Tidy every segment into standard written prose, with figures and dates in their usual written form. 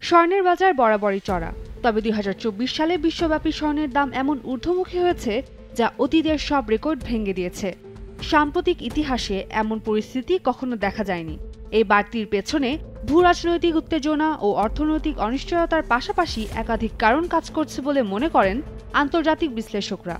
স্বর্ণের বাজার বরাবরই চড়া, তবে ২০২৪ সালে বিশ্বব্যাপী স্বর্ণের দাম এমন ঊর্ধ্বমুখী হয়েছে যা অতীতের সব রেকর্ড ভেঙে দিয়েছে। সাম্প্রতিক ইতিহাসে এমন পরিস্থিতি কখনো দেখা যায়নি। এই বাড়তির পেছনে ভূরাজনৈতিক উত্তেজনা ও অর্থনৈতিক অনিশ্চয়তার পাশাপাশি একাধিক কারণ কাজ করছে বলে মনে করেন আন্তর্জাতিক বিশ্লেষকরা।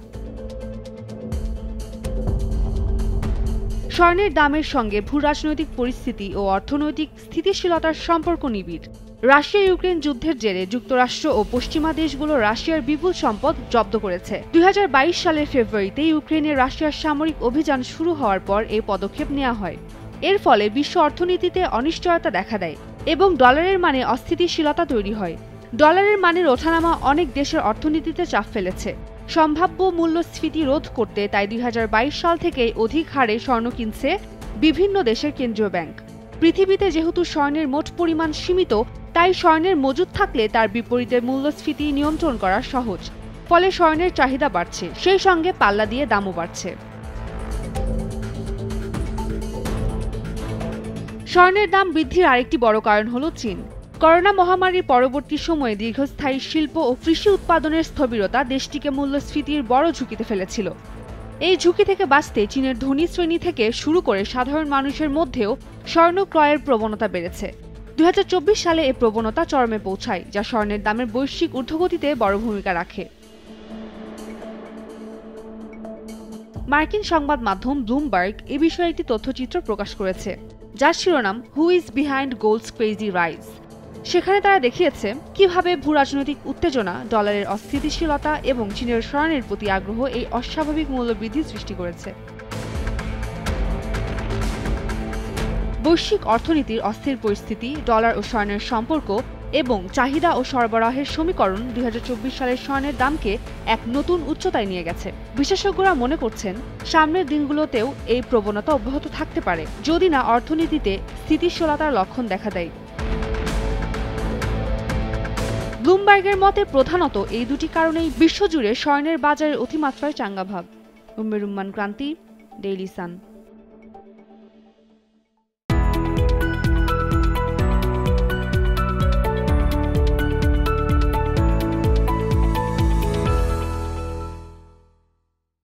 স্বর্ণের দামের সঙ্গে ভূরাজনৈতিক পরিস্থিতি ও অর্থনৈতিক স্থিতিশীলতার সম্পর্ক নিবিড়। রাশিয়া ইউক্রেন যুদ্ধের জেরে যুক্তরাষ্ট্র ও পশ্চিমা দেশগুলো রাশিয়ার বিপুল সম্পদ জব্দ করেছে। ২০২২ সালের ফেব্রুয়ারিতে ইউক্রেনে রাশিয়ার সামরিক অভিযান শুরু হওয়ার পর এই পদক্ষেপ নেওয়া হয়। এর ফলে বিশ্ব অর্থনীতিতে অনিশ্চয়তা দেখা দেয় এবং ডলারের মানে অস্থিতিশীলতা তৈরি হয়। ডলারের মানের ওঠানামা অনেক দেশের অর্থনীতিতে চাপ ফেলেছে। সম্ভাব্য মূল্যস্ফীতি রোধ করতে তাই ২০২২ সাল থেকে অধিক হারে স্বর্ণ কিনছে বিভিন্ন দেশের কেন্দ্রীয় ব্যাংক। পৃথিবীতে যেহেতু স্বর্ণের মোট পরিমাণ সীমিত, তাই স্বর্ণের মজুদ থাকলে তার বিপরীতে মূল্যস্ফীতি নিয়ন্ত্রণ করা সহজ। ফলে স্বর্ণের চাহিদা বাড়ছে, সেই সঙ্গে পাল্লা দিয়ে দামও বাড়ছে। স্বর্ণের দাম বৃদ্ধির আরেকটি বড় কারণ হল চীন। করোনা মহামারীর পরবর্তী সময়ে দীর্ঘস্থায়ী শিল্প ও কৃষি উৎপাদনের স্থবিরতা দেশটিকে মূল্যস্ফীতির বড় ঝুঁকিতে ফেলেছিল। এই ঝুঁকি থেকে বাঁচতে চীনের ধনী শ্রেণী থেকে শুরু করে সাধারণ মানুষের মধ্যেও স্বর্ণ ক্রয়ের প্রবণতা বেড়েছে। ২০২৪ সালে এ প্রবণতা চরমে পৌঁছায়, যা স্বর্ণের দামের বৈশ্বিক ঊর্ধ্বগতিতে বড় ভূমিকা রাখে। মার্কিন সংবাদ মাধ্যম ব্লুমবার্গ এ বিষয়ে একটি তথ্যচিত্র প্রকাশ করেছে, যার শিরোনাম who is behind গোল্ডস crazy rise. সেখানে তারা দেখিয়েছে কিভাবে ভূরাজনৈতিক উত্তেজনা, ডলারের অস্থিতিশীলতা এবং চীনের স্বর্ণের প্রতি আগ্রহ এই অস্বাভাবিক মূল্যবৃদ্ধি সৃষ্টি করেছে। বৈশ্বিক অর্থনীতির অস্থির পরিস্থিতি, ডলার ও স্বর্ণের সম্পর্ক এবং চাহিদা ও সরবরাহের সমীকরণ ২০২৪ সালের স্বর্ণের দামকে এক নতুন উচ্চতায় নিয়ে গেছে। বিশেষজ্ঞরা মনে করছেন সামনের দিনগুলোতেও এই প্রবণতা অব্যাহত থাকতে পারে, যদি না অর্থনীতিতে স্থিতিশীলতার লক্ষণ দেখা দেয়। ব্লুমবার্গের মতে প্রধানত এই দুটি কারণেই বিশ্বজুড়ে স্বর্ণের বাজারের অতিমাত্রায় চাঙ্গাভাব। উম্মে রুম্মান ক্রান্তি, ডেইলি সান।